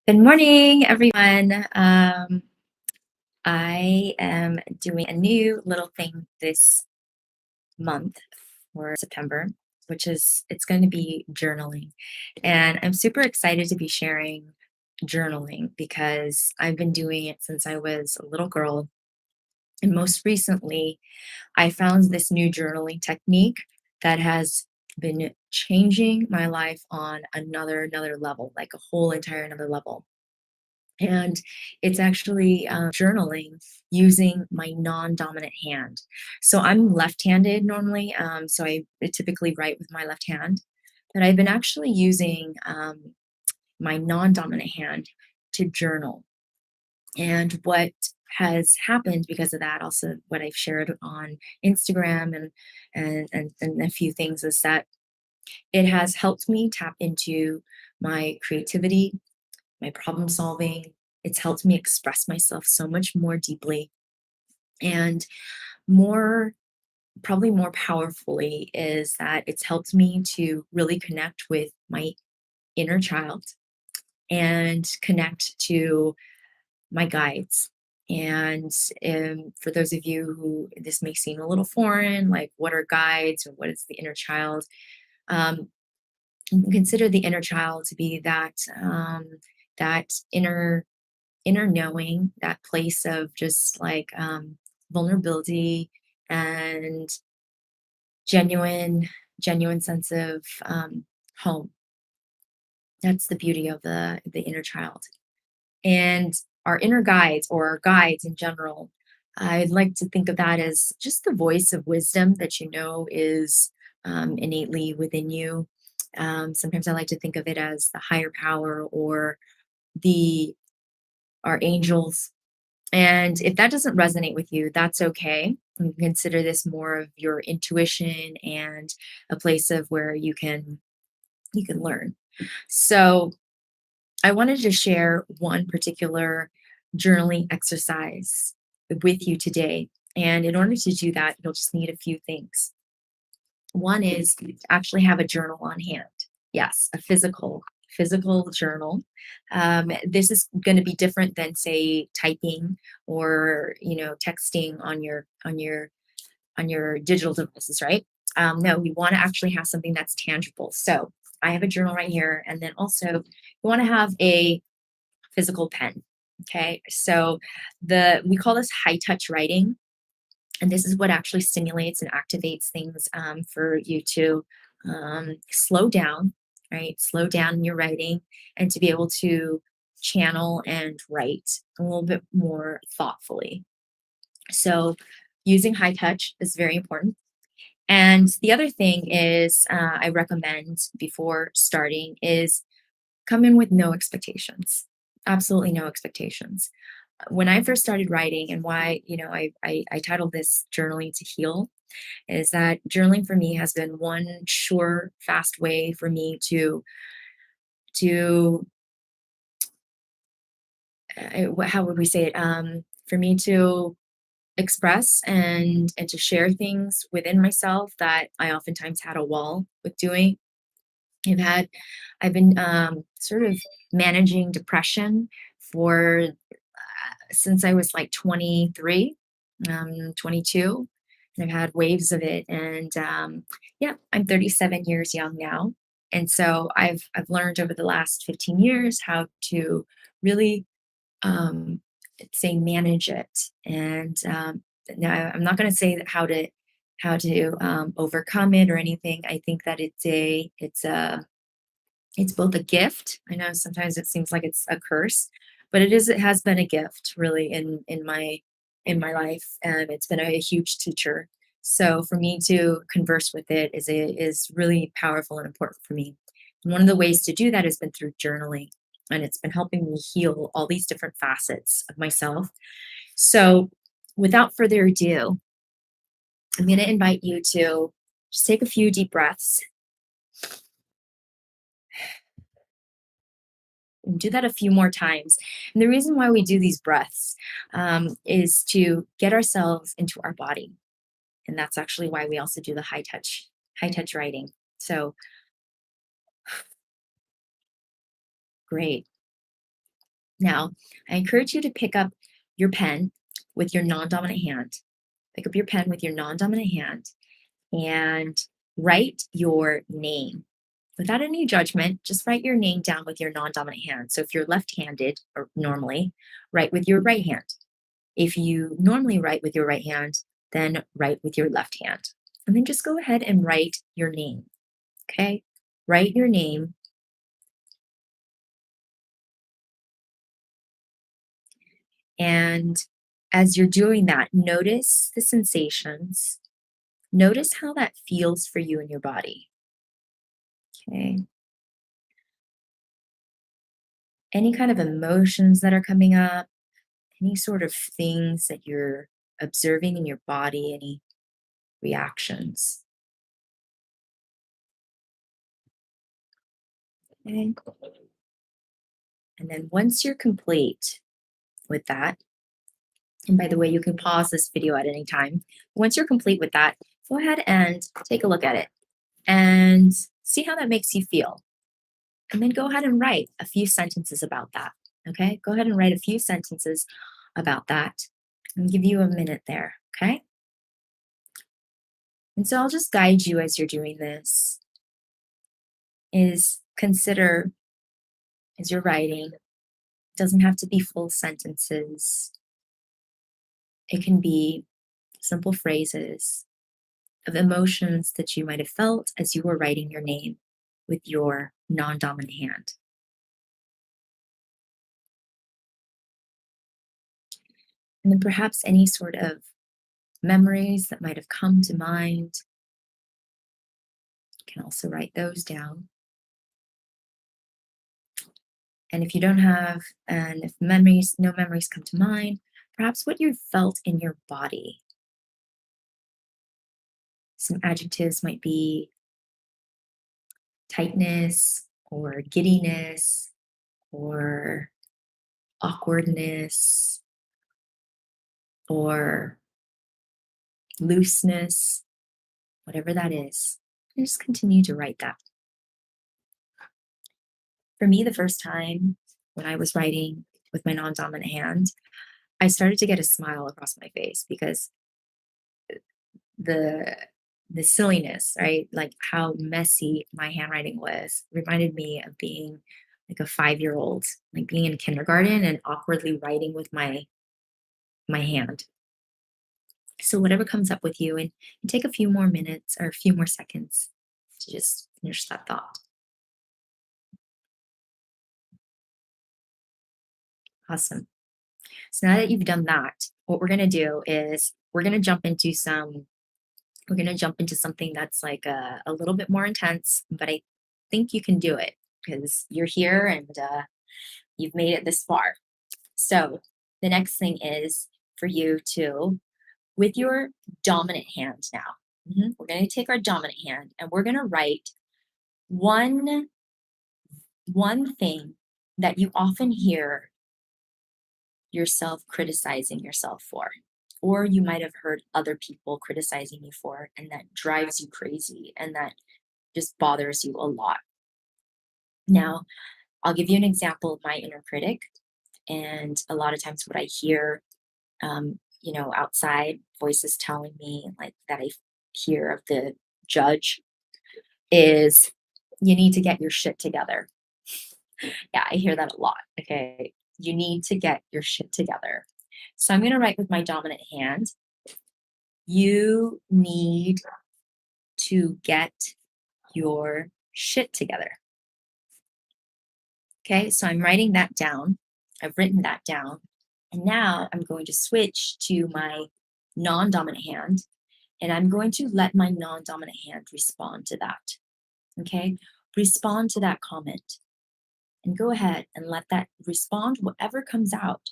Good morning, everyone. I am doing a new little thing this month for September, which is it's going to be journaling. And I'm super excited to be sharing journaling because I've been doing it since I was a little girl. And most recently, I found this new journaling technique that has been changing my life on another level, like a whole entire another level. And it's actually journaling using my non-dominant hand. So I'm left-handed normally, so I typically write with my left hand, but I've been actually using my non-dominant hand to journal. And what has happened because of that, also what I've shared on Instagram and a few things, is that it has helped me tap into my creativity, my problem solving. It's helped me express myself so much more deeply and more, probably more powerfully, is that it's helped me to really connect with my inner child and connect to my guides. And for those of you who this may seem a little foreign, like what are guides or what is the inner child? Um, Consider the inner child to be that inner knowing, that place of just like vulnerability and genuine, genuine sense of home. That's the beauty of the inner child. And our inner guides, or our guides in general, I'd like to think of that as just the voice of wisdom that you know is innately within you. Sometimes I like to think of it as the higher power or the our angels. And if that doesn't resonate with you, that's okay. You can consider this more of your intuition and a place of where you can learn. So I wanted to share one particular journaling exercise with you today. And in order to do that, you'll just need a few things. One is to actually have a journal on hand. Yes, a physical journal. This is going to be different than, say, typing or texting on your digital devices, right? No, we want to actually have something that's tangible. So I have a journal right here, and then also you want to have a physical pen. Okay, so the we call this high touch writing, and this is what actually stimulates and activates things for you to slow down, right? Slow down in your writing and to be able to channel and write a little bit more thoughtfully. So, using high touch is very important. And the other thing is, I recommend before starting is come in with no expectations, absolutely no expectations. When I first started writing, and why I titled this "Journaling to Heal," is that journaling for me has been one sure, fast way for me to how would we say it? For me to express and to share things within myself that I oftentimes had a wall with doing. I've had I've been sort of managing depression for since I was like 23, 22. And I've had waves of it. And yeah, I'm 37 years young now. And so I've learned over the last 15 years how to really um, say manage it. And now I'm not going to say that how to overcome it or anything. I think that it's both a gift. I know sometimes it seems like it's a curse, but it has been a gift really in my life, and it's been a huge teacher. So for me to converse with it is really powerful and important for me. And one of the ways to do that has been through journaling, and it's been helping me heal all these different facets of myself. So without further ado, I'm going to invite you to just take a few deep breaths and do that a few more times. And the reason why we do these breaths is to get ourselves into our body, and that's actually why we also do the high touch writing. So great. Now, I encourage you to pick up your pen with your non dominant hand. Pick up your pen with your non dominant hand and write your name. Without any judgment, just write your name down with your non dominant hand. So if you're left handed or normally, write with your right hand. If you normally write with your right hand, then write with your left hand. And then just go ahead and write your name. Okay? Write your name. And as you're doing that, notice the sensations. Notice how that feels for you in your body. Okay. Any kind of emotions that are coming up, any sort of things that you're observing in your body, any reactions. Okay. And then once you're complete with that, and by the way, you can pause this video at any time. Once you're complete with that, go ahead and take a look at it and see how that makes you feel. And then go ahead and write a few sentences about that. Okay, go ahead and write a few sentences about that. And give you a minute there. Okay. And so I'll just guide you as you're doing this. Is consider as you're writing, it doesn't have to be full sentences. It can be simple phrases of emotions that you might have felt as you were writing your name with your non dominant hand. And then perhaps any sort of memories that might have come to mind. You can also write those down. And if you don't have, and if no memories come to mind, perhaps what you felt in your body. Some adjectives might be tightness or giddiness or awkwardness or looseness, whatever that is. And just continue to write that. For me, the first time when I was writing with my non dominant hand, I started to get a smile across my face because the the silliness, right? Like how messy my handwriting was reminded me of being like a 5-year old, like being in kindergarten and awkwardly writing with my hand. So whatever comes up with you, and take a few more minutes or a few more seconds to just finish that thought. Awesome. So now that you've done that, what we're gonna do is we're gonna jump into something that's like a little bit more intense, but I think you can do it because you're here and you've made it this far. So the next thing is for you to, with your dominant hand now, we're going to take our dominant hand and we're going to write one one thing that you often hear yourself criticizing yourself for, or you might have heard other people criticizing you for, and that drives you crazy and that just bothers you a lot. Now, I'll give you an example of my inner critic. And a lot of times, what I hear, outside voices telling me like that I hear of the judge is, you need to get your shit together. Yeah, I hear that a lot. Okay. You need to get your shit together. So I'm going to write with my dominant hand. You need to get your shit together. Okay. So I'm writing that down. I've written that down. And now I'm going to switch to my non dominant hand and I'm going to let my non dominant hand respond to that. Okay. Respond to that comment and go ahead and let that respond whatever comes out.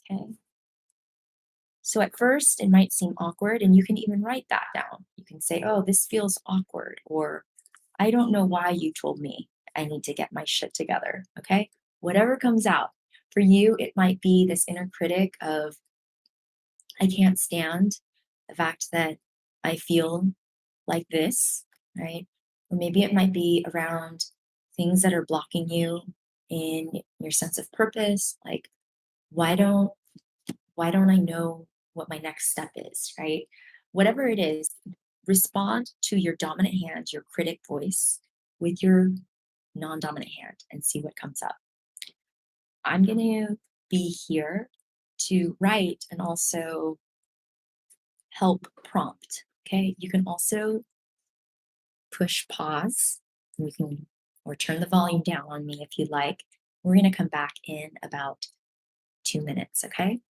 Okay. So at first, it might seem awkward, and you can even write that down. You can say, oh, this feels awkward, or I don't know why you told me I need to get my shit together. Okay. Whatever comes out. For you, it might be this inner critic of, I can't stand the fact that I feel like this, right? Or maybe it might be around things that are blocking you in your sense of purpose. Like, why don't why don't I know what my next step is, right? Whatever it is, respond to your dominant hand, your critic voice, with your non-dominant hand and see what comes up. I'm going to be here to write and also help prompt. Okay. You can also push pause. And you can, or turn the volume down on me if you'd like. We're going to come back in about 2 minutes. Okay.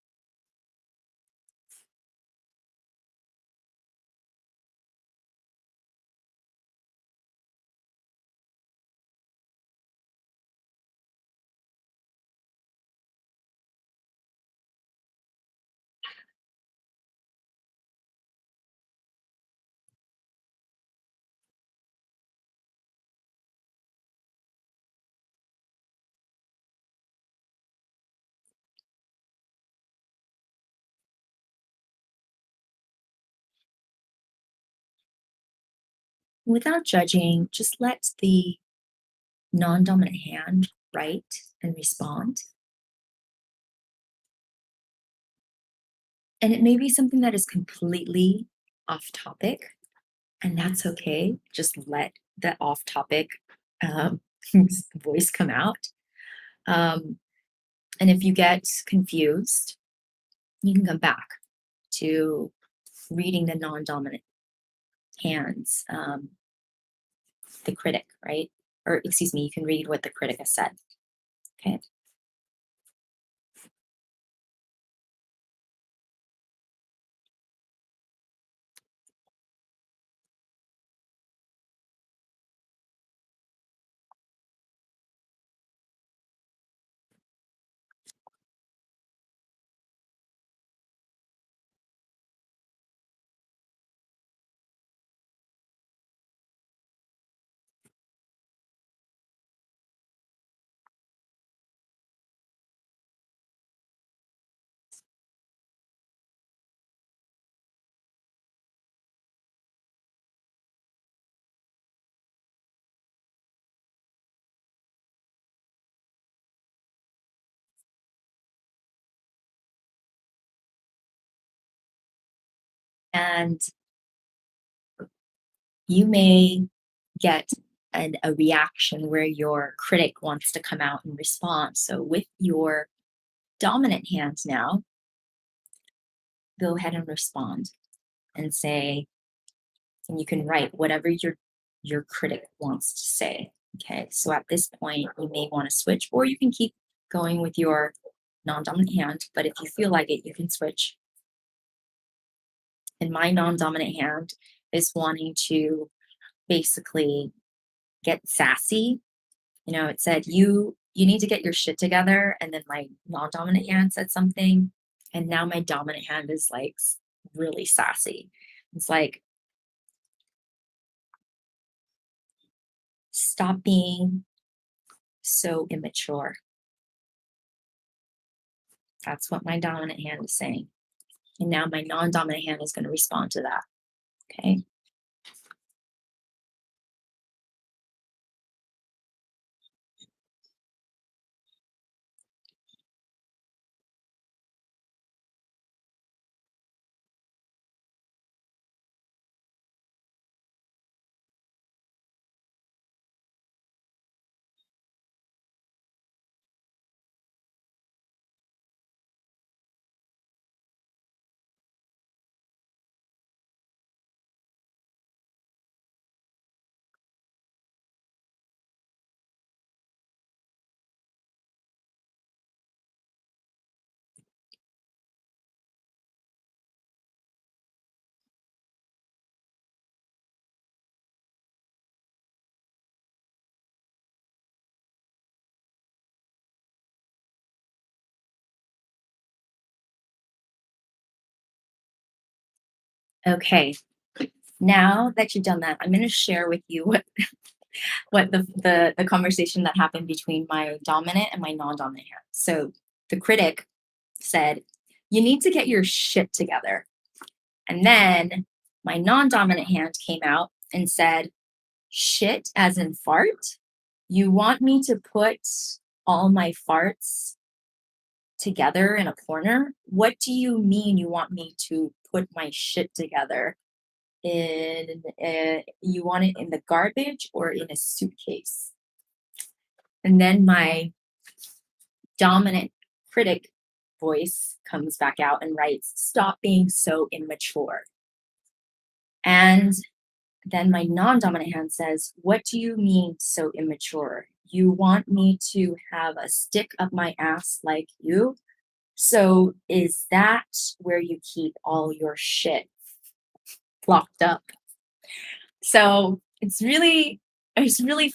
Without judging, just let the non dominant hand write and respond. And it may be something that is completely off topic, and that's okay. Just let the off topic um, voice come out. Um, and if you get confused, you can come back to reading the non dominant hands, the critic, right? Or excuse me, you can read what the critic has said. Okay. And you may get a reaction where your critic wants to come out and respond. So, with your dominant hand now, go ahead and respond and say, and you can write whatever your critic wants to say. Okay, so at this point, you may want to switch, or you can keep going with your non-dominant hand. But if you feel like it, you can switch. And my non-dominant hand is wanting to basically get sassy. It said you need to get your shit together, and then my non-dominant hand said something, and now my dominant hand is like really sassy. It's like, stop being so immature. That's what my dominant hand is saying. And now my non-dominant hand is going to respond to that. Okay. Okay. Now that you've done that, I'm going to share with you what the conversation that happened between my dominant and my non-dominant hand. So the critic said, "You need to get your shit together." And then my non-dominant hand came out and said, "Shit as in fart? You want me to put all my farts together in a corner. What do you mean you want me to put my shit together in, you want it in the garbage or in a suitcase? And then my dominant critic voice comes back out and writes, "Stop being so immature." And then my non dominant hand says, "What do you mean so immature? You want me to have a stick up my ass like you? So is that where you keep all your shit locked up?" So it's really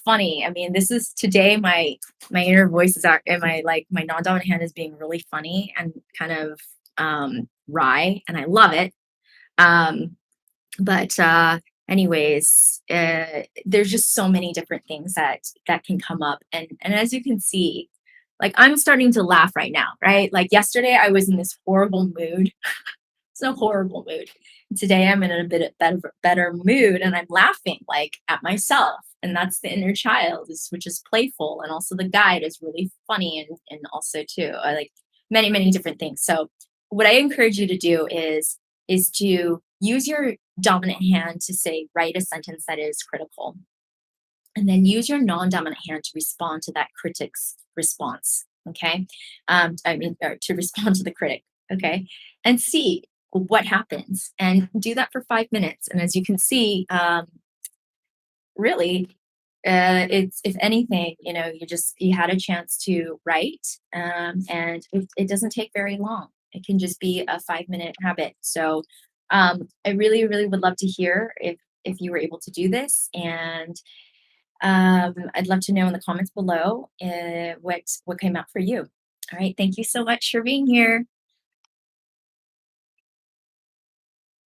funny. I mean, this is today my inner voice is act and my like my non-dominant hand is being really funny and kind of wry, and I love it. Um but anyways, there's just so many different things that can come up, and as you can see, like I'm starting to laugh right now, right? Like yesterday I was in this horrible mood. It's a horrible mood. Today I'm in a bit better mood and I'm laughing like at myself. And that's the inner child, which is playful. And also the guide is really funny and also too, I like many, many different things. So what I encourage you to do is to use your dominant hand to say, write a sentence that is critical, and then use your non-dominant hand to respond to that critic's response. Okay. I mean, or to respond to the critic. Okay. And see what happens, and do that for 5 minutes. And as you can see, really, it's, if anything, you had a chance to write, and it doesn't take very long. It can just be a 5 minute habit. So I really, really would love to hear if you were able to do this, and I'd love to know in the comments below what came out for you. All right, thank you so much for being here.